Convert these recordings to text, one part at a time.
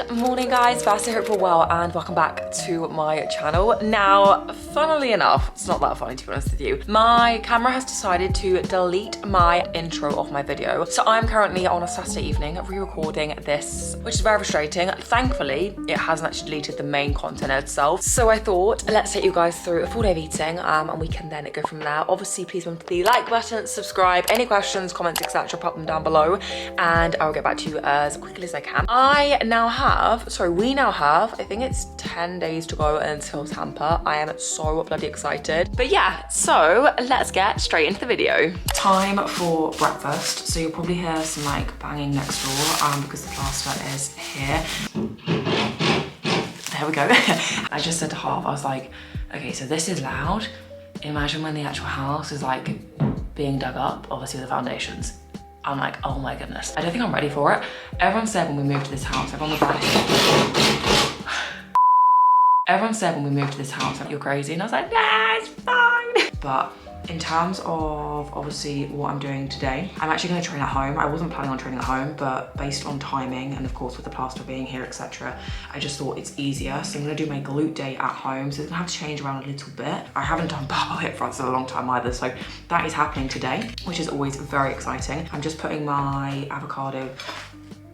Good morning guys, firstly I hope you're well and welcome back to my channel. Now, funnily enough, it's not that funny to be honest with you, my camera has decided to delete my intro of my video. So I'm currently on a Saturday evening re-recording this, which is very frustrating. Thankfully, it hasn't actually deleted the main content itself. So I thought, let's take you guys through a full day of eating and we can then go from there. Obviously, please remember the like button, subscribe, any questions, comments, etc. pop them down below and I'll get back to you as quickly as I can. We now have, I think it's 10 days to go until Tampa. I am so bloody excited. But yeah, so let's get straight into the video. Time for breakfast. So you'll probably hear some like banging next door because the plaster is here. There we go. I just said to Harv, I was like, okay, so this is loud. Imagine when the actual house is like being dug up, obviously with the foundations. I'm like, oh my goodness. I don't think I'm ready for it. Everyone said when we moved to this house, everyone was like, you're crazy. And I was like, nah, it's fine. But in terms of obviously what I'm doing today, I'm actually gonna train at home. I wasn't planning on training at home, but based on timing and of course with the plaster being here, etc., I just thought it's easier. So I'm gonna do my glute day at home. So it's gonna have to change around a little bit. I haven't done barbell hip thrusts in a long time either. So that is happening today, which is always very exciting. I'm just putting my avocado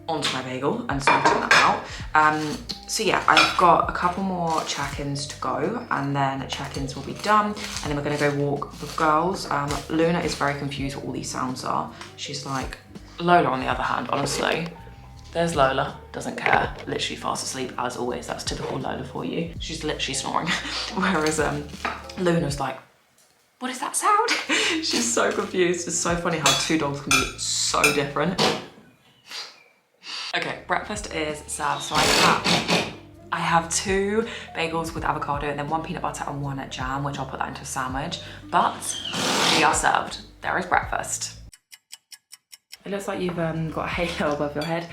onto my bagel and sorting that out. So yeah, I've got a couple more check-ins to go and then check-ins will be done and then we're gonna go walk the girls. Luna is very confused what all these sounds are. She's like, Lola on the other hand, honestly, there's Lola, doesn't care, literally fast asleep as always. That's typical Lola for you. She's literally snoring. Whereas Luna's like, what is that sound? She's so confused. It's so funny how two dogs can be so different. Okay, breakfast is served. So I have 2 bagels with avocado and then 1 peanut butter and 1 jam, which I'll put that into a sandwich. But we are served. There is breakfast. It looks like you've got a halo above your head.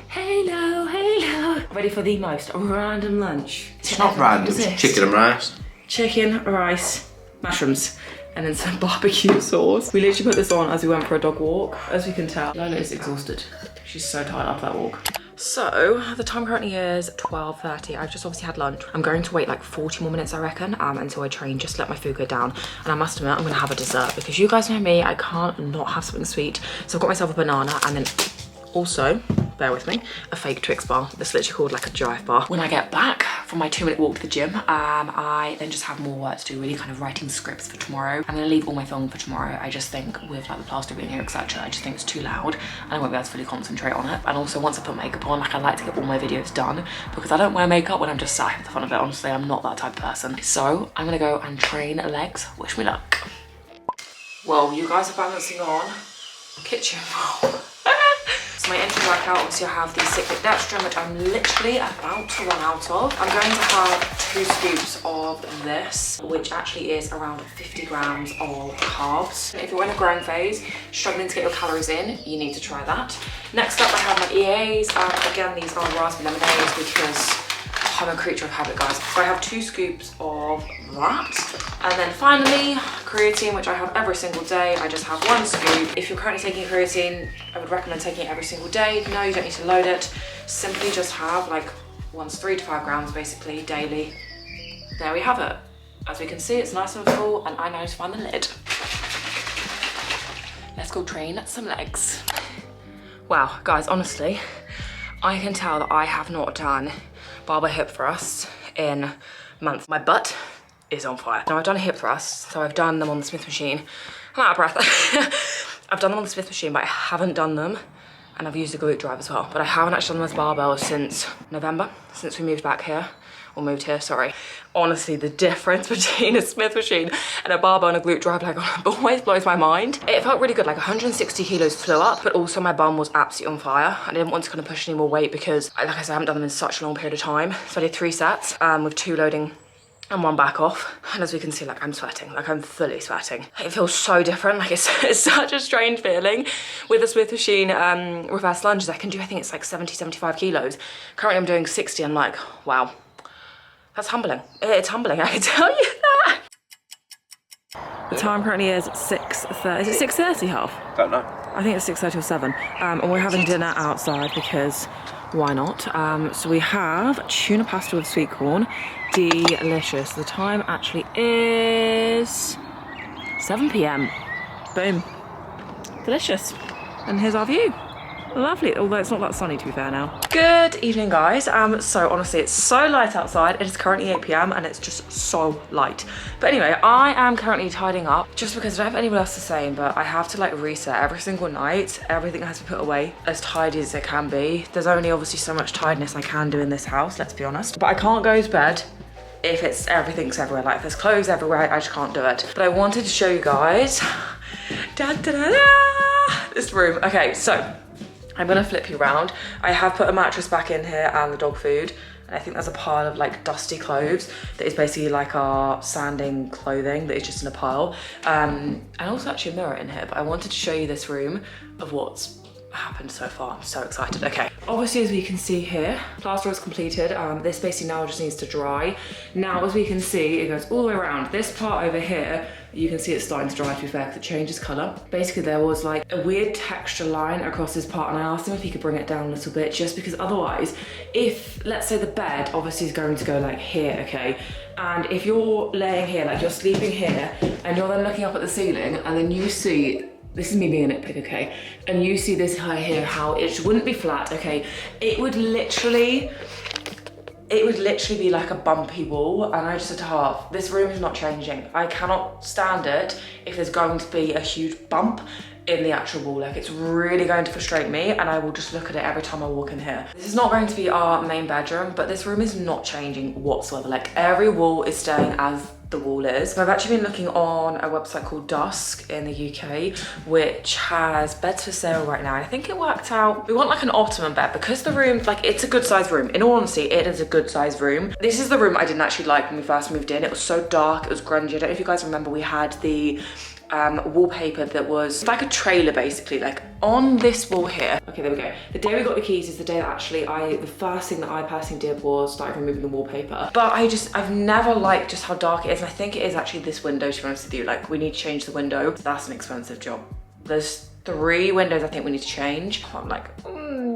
Halo, halo. Ready for the most random lunch. It's not random, it's chicken and rice. Chicken, rice, mushrooms, and then some barbecue sauce. We literally put this on as we went for a dog walk. As you can tell, Lola is exhausted. She's so tired after that walk. So the time currently is 12:30. I've just obviously had lunch. I'm going to wait like 40 more minutes, I reckon, until I train, just to let my food go down. And I must admit, I'm gonna have a dessert because you guys know me, I can't not have something sweet. So I've got myself a banana and then also, bear with me, a fake Twix bar. That's literally called like a Jive bar. When I get back from my 2-minute walk to the gym, I then just have more work to do, really kind of writing scripts for tomorrow. I'm gonna leave all my film for tomorrow. I just think with like the plaster being here, etc., I just think it's too loud and I won't be able to fully concentrate on it. And also once I put makeup on, like I like to get all my videos done because I don't wear makeup when I'm just sat here for the fun of it. Honestly, I'm not that type of person. So I'm gonna go and train legs. Wish me luck. Well, you guys are balancing on kitchen roll. So my entry workout, obviously I have the cyclic dextrin, which I'm literally about to run out of. I'm going to have 2 scoops of this, which actually is around 50 grams of carbs. If you're in a growing phase, struggling to get your calories in, you need to try that. Next up, I have my EAs. Again, these are raspberry lemonades because I'm a creature of habit, guys. So I have 2 scoops of that. And then finally, creatine, which I have every single day. I just have 1 scoop. If you're currently taking creatine, I would recommend taking it every single day. No, you don't need to load it. Simply just have like 3 to 5 grams basically daily. There we have it. As we can see, it's nice and full and I know to find the lid. Let's go train some legs. Wow, guys, honestly, I can tell that I have not done barbell hip thrusts in months. My butt is on fire. Now I've done a hip thrust, so I've done them on the Smith machine. I'm out of breath. I've done them on the Smith machine, but I haven't done them, and I've used a glute drive as well. But I haven't actually done them as barbells since November, since we moved back here. Or moved here, sorry. Honestly, the difference between a Smith machine and a barbell and a glute drive leg always blows my mind. It felt really good, like 160 kilos flew up, but also my bum was absolutely on fire. I didn't want to kind of push any more weight because, like I said, I haven't done them in such a long period of time. So I did 3 sets with 2 loading and 1 back off. And as we can see, like I'm sweating, like I'm fully sweating. It feels so different, like it's such a strange feeling. With the Smith machine reverse lunges, I can do, I think it's like 70, 75 kilos. Currently I'm doing 60, I'm like, wow. That's humbling. It's humbling, I can tell you that. The time currently is 6:30. Is it 6:30, Half? Don't know. I think it's 6:30 or 7. And we're having dinner outside because why not? So we have tuna pasta with sweet corn. Delicious. The time actually is 7 p.m. Boom. Delicious. And here's our view. Lovely, although it's not that sunny to be fair now. Good evening, guys. So honestly, it's so light outside. It is currently 8 p.m. and it's just so light. But anyway, I am currently tidying up just because I don't have anyone else to say, but I have to like reset every single night. Everything has to be put away as tidy as it can be. There's only obviously so much tidiness I can do in this house, let's be honest. But I can't go to bed if everything's everywhere. Like if there's clothes everywhere, I just can't do it. But I wanted to show you guys this room. Okay, so I'm gonna flip you around. I have put a mattress back in here and the dog food. And I think there's a pile of like dusty clothes that is basically like our sanding clothing that is just in a pile. And also actually a mirror in here, but I wanted to show you this room of what's happened so far. I'm so excited. Okay, obviously as we can see here, plaster is completed. This basically now just needs to dry. Now as we can see, it goes all the way around. This part over here, you can see it's starting to dry to be fair because it changes colour. Basically there was like a weird texture line across this part and I asked him if he could bring it down a little bit just because otherwise, if let's say the bed obviously is going to go like here, okay? And if you're laying here, like you're sleeping here and you're then looking up at the ceiling and then you see, this is me being a nitpick, okay? And you see this high here, how it wouldn't be flat, okay? It would literally be like a bumpy wall. And I just said to Half, this room is not changing. I cannot stand it if there's going to be a huge bump in the actual wall. Like it's really going to frustrate me and I will just look at it every time I walk in here. This is not going to be our main bedroom, but this room is not changing whatsoever. Like every wall is staying as the wall is. So I've actually been looking on a website called Dusk in the UK, which has beds for sale right now. I think it worked out, we want like an optimum bed because the room, like it's a good sized room. In all honesty, it is a good sized room. This is the room I didn't actually like when we first moved in. It was so dark, it was grungy. I don't know if you guys remember, we had the wallpaper that was like a trailer basically, like on this wall here. Okay, there we go. The day we got the keys is the day that actually the first thing that I personally did was start removing the wallpaper. But I've never liked just how dark it is. And I think it is actually this window, to be honest with you. Like we need to change the window. That's an expensive job. There's 3 windows I think we need to change. I'm like,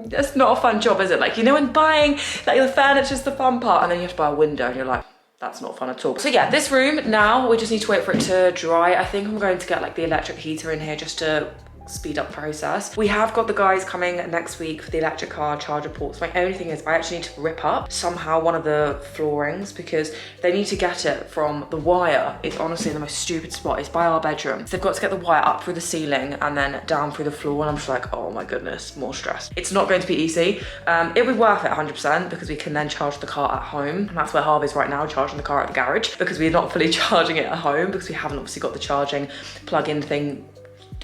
that's not a fun job, is it? Like, you know, when buying like the furniture's the fun part and then you have to buy a window and you're like, that's not fun at all. So yeah, this room now, we just need to wait for it to dry. I think I'm going to get like the electric heater in here just to speed up the process. We have got the guys coming next week for the electric car charger ports. My only thing is I actually need to rip up somehow one of the floorings because they need to get it from the wire. It's honestly the most stupid spot. It's by our bedroom. So they've got to get the wire up through the ceiling and then down through the floor. And I'm just like, oh my goodness, more stress. It's not going to be easy. It would worth it 100% because we can then charge the car at home. And that's where Harvey's right now, charging the car at the garage because we're not fully charging it at home because we haven't obviously got the charging plug-in thing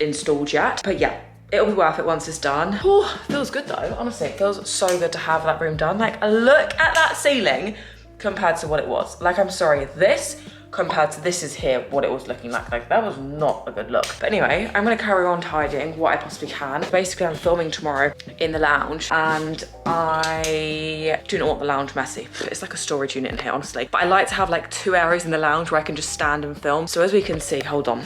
installed yet. But yeah, it'll be worth it once it's done. Oh, feels good though, honestly. It feels so good to have that room done. Like, look at that ceiling compared to what it was. Like, I'm sorry, this compared to this is here, what it was looking like. Like, that was not a good look. But anyway, I'm gonna carry on tidying what I possibly can. Basically, I'm filming tomorrow in the lounge and I do not want the lounge messy. It's like a storage unit in here, honestly. But I like to have like 2 areas in the lounge where I can just stand and film. So as we can see, hold on.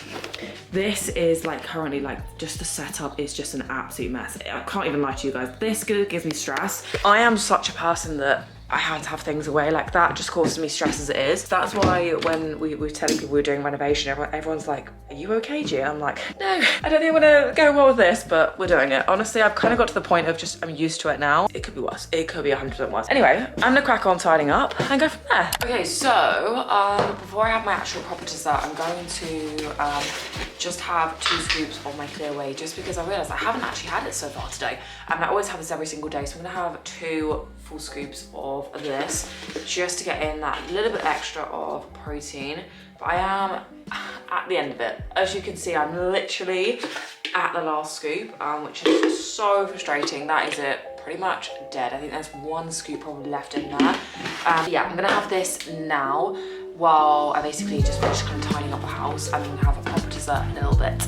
This is like currently like just the setup is just an absolute mess. I can't even lie to you guys. This gives me stress. I am such a person that I had to have things away like that. Just causes me stress as it is. That's why when we were telling people we were doing renovation, everyone's like, are you okay, G? I'm like, no, I don't think I'm gonna go well with this, but we're doing it. Honestly, I've kind of got to the point of just, I'm used to it now. It could be worse. It could be 100% worse. Anyway, I'm gonna crack on tidying up and go from there. Okay, so before I have my actual proper dessert, I'm going to just have 2 scoops of my clear whey just because I realized I haven't actually had it so far today. I always have this every single day, so I'm gonna have 2 full scoops of this just to get in that little bit extra of protein. But I am at the end of it. As you can see, I'm literally at the last scoop, which is so frustrating. That is it, pretty much dead. I think there's 1 scoop probably left in there. Yeah, I'm gonna have this now while I basically just finish kind of tidying up the house and then have a proper dessert in a little bit.